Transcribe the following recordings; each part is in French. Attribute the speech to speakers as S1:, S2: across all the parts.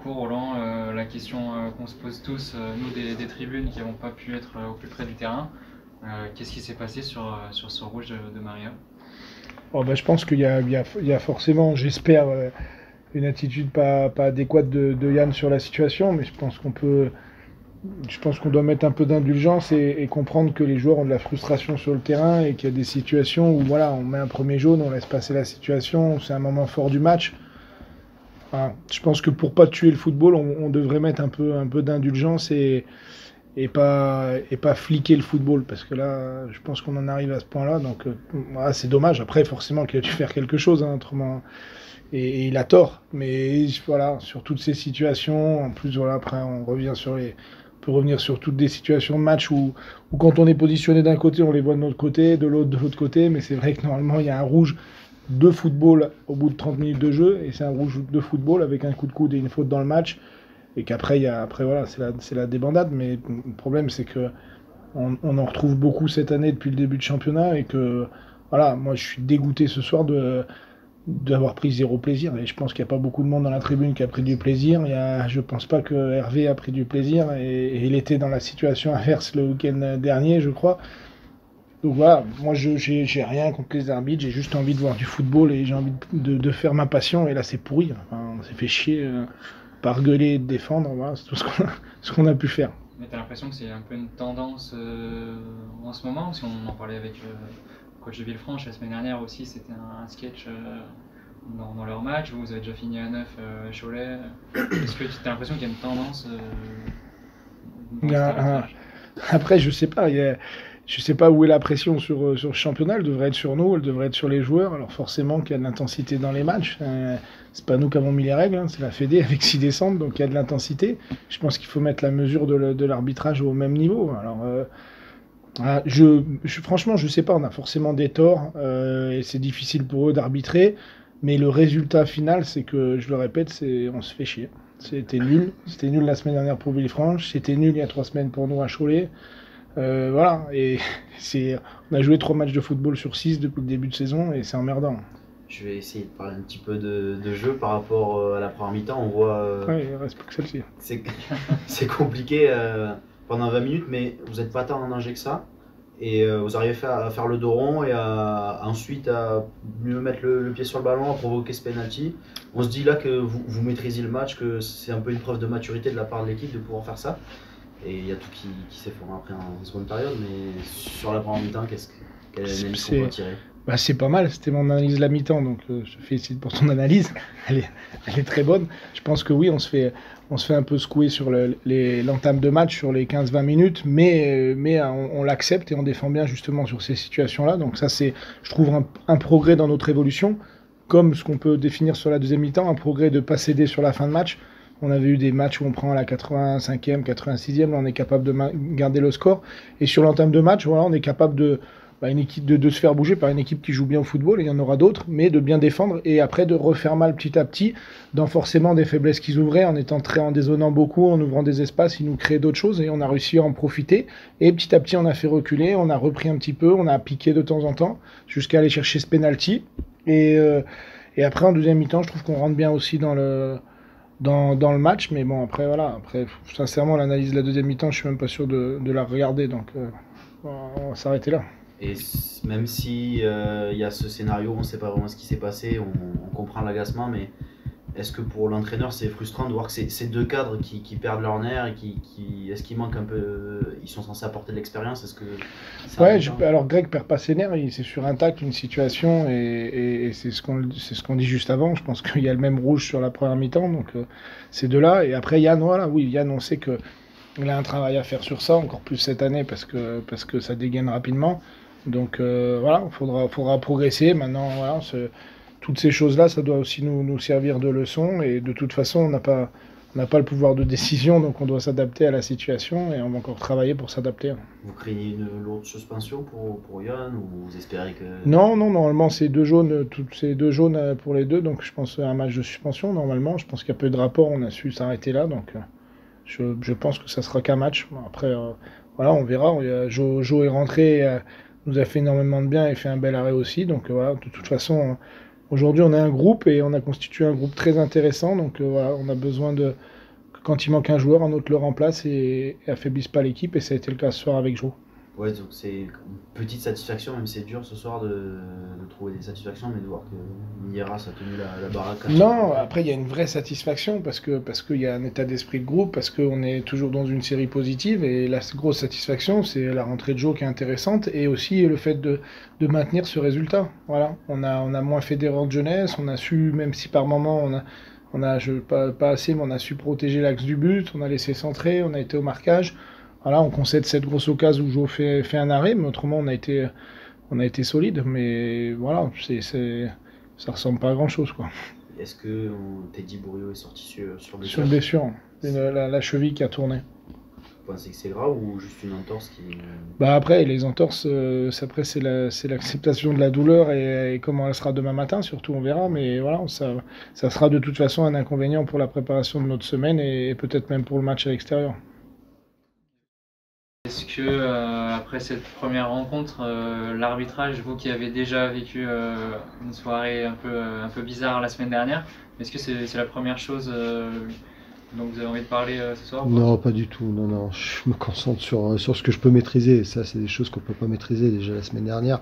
S1: coup, Roland, la question qu'on se pose tous, nous des tribunes qui n'avons pas pu être au plus près du terrain, qu'est-ce qui s'est passé sur ce rouge de Maria?
S2: Oh, bah, je pense qu'il y a forcément, j'espère, une attitude pas adéquate de Yann sur la situation, mais je pense qu'on doit mettre un peu d'indulgence et comprendre que les joueurs ont de la frustration sur le terrain et qu'il y a des situations où voilà, on met un premier jaune, on laisse passer la situation, c'est un moment fort du match. Enfin, je pense que pour pas tuer le football, on devrait mettre un peu d'indulgence et pas fliquer le football, parce que là, je pense qu'on en arrive à ce point-là, donc voilà, c'est dommage. Après, forcément qu'il a dû faire quelque chose, hein, autrement, et il a tort. Mais voilà, sur toutes ces situations, en plus, voilà, après, on peut revenir sur toutes des situations de match où quand on est positionné d'un côté, on les voit de notre côté, de l'autre côté, mais c'est vrai que normalement, il y a un rouge de football au bout de 30 minutes de jeu, et c'est un rouge de football avec un coup de coude et une faute dans le match, et qu'après, après voilà, c'est la débandade, mais le problème, c'est que on en retrouve beaucoup cette année depuis le début de championnat, et que voilà, moi je suis dégoûté ce soir d'avoir pris zéro plaisir, et je pense qu'il n'y a pas beaucoup de monde dans la tribune qui a pris du plaisir. Je pense pas que Hervé a pris du plaisir, et il était dans la situation inverse le week-end dernier, je crois. Donc voilà, moi j'ai rien contre les arbitres, j'ai juste envie de voir du football et j'ai envie de faire ma passion, et là c'est pourri. Enfin, on s'est fait chier par gueuler et de défendre, voilà, c'est tout ce qu'on a pu faire.
S1: Mais t'as l'impression que c'est un peu une tendance en ce moment, si on en parlait avec coach de Villefranche la semaine dernière aussi, c'était un sketch dans leur match, vous avez déjà fini à 9 à Cholet. Est-ce que tu as l'impression qu'il y a une tendance
S2: Il
S1: dans
S2: y
S1: cet
S2: a un-
S1: arbitrage?
S2: Après, je sais pas où est la pression sur le championnat, elle devrait être sur nous, elle devrait être sur les joueurs. Alors forcément qu'il y a de l'intensité dans les matchs. C'est pas nous qui avons mis les règles, hein, c'est la Fédé avec 6 descentes, donc il y a de l'intensité. Je pense qu'il faut mettre la mesure de l'arbitrage au même niveau. Alors, franchement, je sais pas, on a forcément des torts, et c'est difficile pour eux d'arbitrer, mais le résultat final, c'est que, je le répète, on se fait chier. C'était nul la semaine dernière pour Villefranche, c'était nul il y a 3 semaines pour nous à Cholet. Voilà, et on a joué 3 matchs de football sur 6 depuis le début de saison, et c'est emmerdant.
S3: Je vais essayer de parler un petit peu de jeu par rapport à la première mi-temps. On voit
S2: Ouais, il reste plus que celle-ci.
S3: c'est c'est compliqué pendant 20 minutes, mais vous n'êtes pas tant en danger que ça. Et vous arrivez à faire le dos rond et ensuite à mieux mettre le pied sur le ballon, à provoquer ce penalty. On se dit là que vous maîtrisez le match, que c'est un peu une preuve de maturité de la part de l'équipe de pouvoir faire ça. Et il y a tout qui s'effondre après en seconde période, mais sur la première mi-temps, quelle analyse qu'on peut tirer?
S2: Bah, c'est pas mal, c'était mon analyse de la mi-temps, donc je te félicite pour ton analyse, elle est très bonne. Je pense que oui, on se fait un peu secouer sur l'entame de match sur les 15-20 minutes, mais on l'accepte et on défend bien justement sur ces situations-là. Donc ça, c'est, je trouve, un progrès dans notre évolution, comme ce qu'on peut définir sur la deuxième mi-temps, un progrès de ne pas céder sur la fin de match. On avait eu des matchs où on prend à la 85e, 86e, là on est capable de garder le score. Et sur l'entame de match, voilà, on est capable une équipe de se faire bouger par une équipe qui joue bien au football, et il y en aura d'autres, mais de bien défendre et après de refaire mal petit à petit dans forcément des faiblesses qu'ils ouvraient, en dézonant beaucoup, en ouvrant des espaces, ils nous créaient d'autres choses et on a réussi à en profiter. Et petit à petit, on a fait reculer, on a repris un petit peu, on a piqué de temps en temps jusqu'à aller chercher ce penalty. Et après, en deuxième mi-temps, je trouve qu'on rentre bien aussi dans le match, mais bon, après, voilà. Après, sincèrement, l'analyse de la deuxième mi-temps, je suis même pas sûr de la regarder, donc on va s'arrêter là.
S3: Et même si il y a ce scénario, on ne sait pas vraiment ce qui s'est passé, on comprend l'agacement, mais est-ce que pour l'entraîneur c'est frustrant de voir que ces deux cadres qui perdent leur nerf et est-ce qu'ils manquent un peu, ils sont censés apporter de l'expérience, est-ce que ça
S2: Ouais,
S3: arrive,
S2: alors Greg perd pas ses nerfs, c'est sur un tacle, une situation, et c'est ce qu'on dit juste avant. Je pense qu'il y a le même rouge sur la première mi-temps, donc c'est de là. Et après Yann, voilà, oui, Yann, on sait que il a un travail à faire sur ça, encore plus cette année, parce que ça dégaine rapidement. Donc voilà, faudra progresser. Maintenant, voilà, toutes ces choses-là, ça doit aussi nous servir de leçon. Et de toute façon, on n'a pas le pouvoir de décision, donc on doit s'adapter à la situation et on va encore travailler pour s'adapter.
S3: vous craignez une lourde suspension pour Yann ou vous espérez que...
S2: Non, non, normalement c'est 2 jaunes pour les deux, donc je pense à un match de suspension. Normalement, je pense qu'il y a peu de rapport, on a su s'arrêter là, donc je pense que ça sera qu'un match. Bon, après, voilà, on verra. Jo est rentré, nous a fait énormément de bien et fait un bel arrêt aussi, donc voilà, de toute façon, aujourd'hui, on est un groupe et on a constitué un groupe très intéressant. Donc voilà, on a besoin de quand il manque un joueur, un autre le remplace et affaiblisse pas l'équipe. Et ça a été le cas ce soir avec Joe.
S3: Ouais, donc c'est une petite satisfaction, même si c'est dur ce soir de trouver des satisfactions, mais de voir que Nieras a tenu la baraque.
S2: Non, après il y a une vraie satisfaction parce qu'il y a un état d'esprit de groupe, parce qu'on est toujours dans une série positive et la grosse satisfaction c'est la rentrée de Joe qui est intéressante et aussi le fait de maintenir ce résultat. Voilà, on a moins fait d'erreurs de jeunesse, on a su, même si par moment pas assez, mais on a su protéger l'axe du but, on a laissé centrer, on a été au marquage. Voilà, on concède cette grosse occasion où Joe fait un arrêt, mais autrement on a été solide. Mais voilà, ça ressemble pas à grand chose quoi.
S3: Est-ce que Teddy Bouriot est sorti sur blessure?
S2: Sur blessure, la cheville qui a tourné.
S3: Vous pensez que c'est grave ou juste une entorse qui...
S2: Bah après les entorses, après c'est l'acceptation de la douleur et comment elle sera demain matin, surtout on verra. Mais voilà, ça sera de toute façon un inconvénient pour la préparation de notre semaine et peut-être même pour le match à l'extérieur.
S1: Est-ce que après cette première rencontre, l'arbitrage, vous qui avez déjà vécu une soirée un peu bizarre la semaine dernière, est-ce que c'est la première chose dont vous avez envie de parler ce soir?
S4: Non, pas du tout. Non. Je me concentre sur ce que je peux maîtriser. Et ça, c'est des choses qu'on peut pas maîtriser. Déjà la semaine dernière,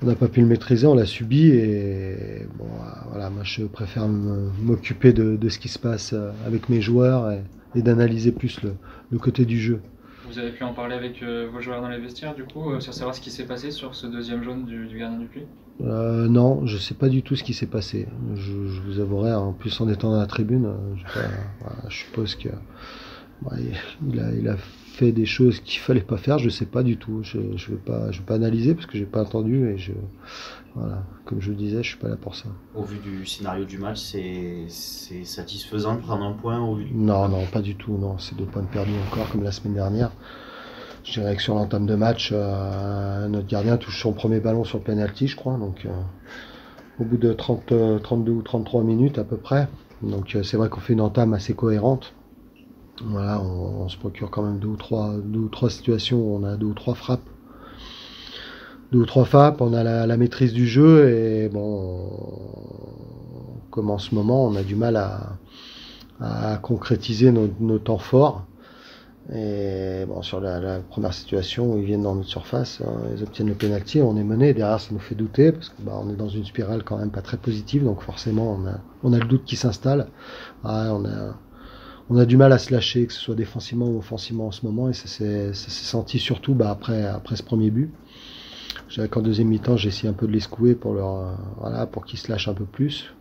S4: on n'a pas pu le maîtriser, on l'a subi. Et bon, voilà, moi je préfère m'occuper de ce qui se passe avec mes joueurs et d'analyser plus le côté du jeu.
S1: Vous avez pu en parler avec vos joueurs dans les vestiaires, du coup, sur savoir ce qui s'est passé sur ce deuxième jaune du gardien du Puy?
S4: Non, je sais pas du tout ce qui s'est passé. Je vous avouerai, en plus en étant dans la tribune, je suppose que il a fait des choses qu'il fallait pas faire. Je sais pas du tout. Je vais pas analyser parce que j'ai pas entendu et voilà, comme je le disais, je suis pas là pour ça.
S3: Au vu du scénario du match, c'est satisfaisant de prendre un point au vu...
S4: Non, pas du tout. Non, c'est 2 points de perdus encore comme la semaine dernière. Je dirais que sur l'entame de match, notre gardien touche son premier ballon sur le penalty, je crois. Donc, au bout de 32 ou 33 minutes à peu près. Donc, c'est vrai qu'on fait une entame assez cohérente. Voilà, on se procure quand même deux ou trois situations où on a 2 ou 3 frappes. 2 ou 3 frappes, on a la maîtrise du jeu et bon, comme en ce moment, on a du mal à concrétiser nos temps forts. Et bon, sur la première situation où ils viennent dans notre surface, ils obtiennent le pénalty, on est mené, derrière ça nous fait douter parce que on est dans une spirale quand même pas très positive, donc forcément on a le doute qui s'installe. On a du mal à se lâcher, que ce soit défensivement ou offensivement en ce moment, et ça s'est senti surtout après ce premier but. Je dirais qu'en deuxième mi-temps, j'ai essayé un peu de les secouer pour qu'ils se lâchent un peu plus,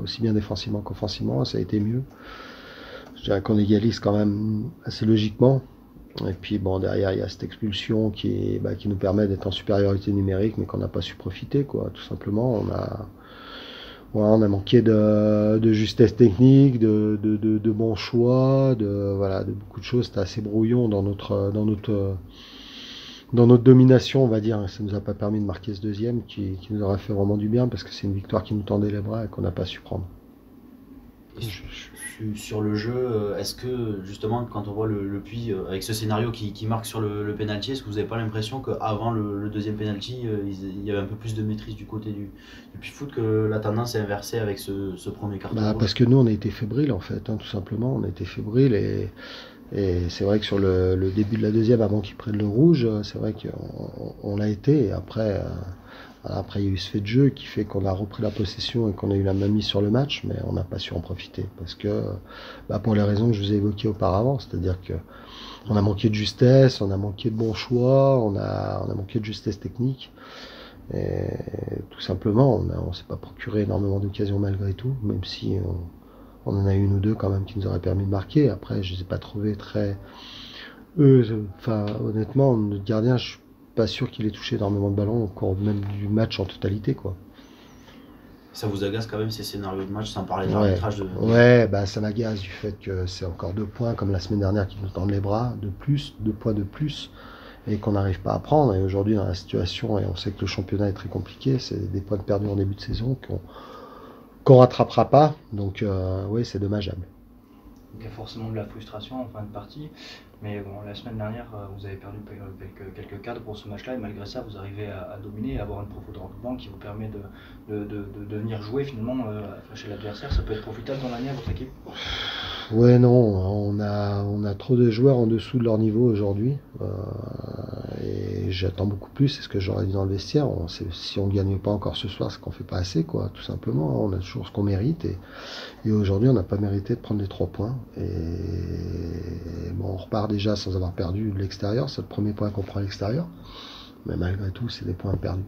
S4: aussi bien défensivement qu'offensivement, ça a été mieux. Je dirais qu'on égalise quand même assez logiquement. Et puis bon, derrière, il y a cette expulsion qui nous permet d'être en supériorité numérique, mais qu'on n'a pas su profiter, quoi. Tout simplement, on a manqué de justesse technique, de bons choix, de beaucoup de choses. C'était assez brouillon dans notre domination, on va dire. Ça nous a pas permis de marquer ce deuxième qui nous aurait fait vraiment du bien parce que c'est une victoire qui nous tendait les bras et qu'on n'a pas su prendre.
S3: Sur le jeu, est-ce que justement quand on voit le Puy avec ce scénario qui marque sur le penalty, est-ce que vous n'avez pas l'impression qu'avant le deuxième penalty, il y avait un peu plus de maîtrise du côté du Puy Foot, que la tendance est inversée avec ce premier carton rouge?
S4: Parce que nous on a été fébriles en fait, tout simplement, on a été fébriles et c'est vrai que sur le début de la deuxième, avant qu'ils prennent le rouge, c'est vrai qu'on l'a été et après il y a eu ce fait de jeu qui fait qu'on a repris la possession et qu'on a eu la main mise sur le match, mais on n'a pas su en profiter parce que pour les raisons que je vous ai évoquées auparavant, c'est-à-dire que on a manqué de justesse, on a manqué de bons choix, on a manqué de justesse technique et tout simplement on s'est pas procuré énormément d'occasions malgré tout, même si on en a une ou deux quand même qui nous auraient permis de marquer. Après, je les ai pas trouvés très... honnêtement, notre gardien, je suis pas sûr qu'il ait touché énormément de ballons au cours même du match en totalité, quoi.
S3: Ça vous agace quand même ces scénarios de match, sans parler de l'arbitrage de...
S4: Ouais, ça m'agace du fait que c'est encore 2 points comme la semaine dernière qui nous tendent les bras, 2 points de plus, et qu'on n'arrive pas à prendre. Et aujourd'hui, dans la situation, et on sait que le championnat est très compliqué, c'est des points perdus en début de saison qu'on rattrapera pas. Donc oui, c'est dommageable.
S5: Il y a forcément de la frustration en fin de partie. Mais bon, la semaine dernière, vous avez perdu quelques cadres pour ce match-là, et malgré ça, vous arrivez à dominer et à avoir une profondeur de banc qui vous permet de venir jouer finalement chez l'adversaire. Ça peut être profitable dans l'année à votre équipe?
S4: Ouais, non, on a trop de joueurs en dessous de leur niveau aujourd'hui. Et j'attends beaucoup plus, c'est ce que j'aurais dit dans le vestiaire. Si on ne gagne pas encore ce soir, c'est qu'on ne fait pas assez, quoi, tout simplement. On a toujours ce qu'on mérite. Et aujourd'hui, on n'a pas mérité de prendre les 3 points. Et bon, on repart déjà sans avoir perdu de l'extérieur. C'est le premier point qu'on prend à l'extérieur. Mais malgré tout, c'est des points perdus.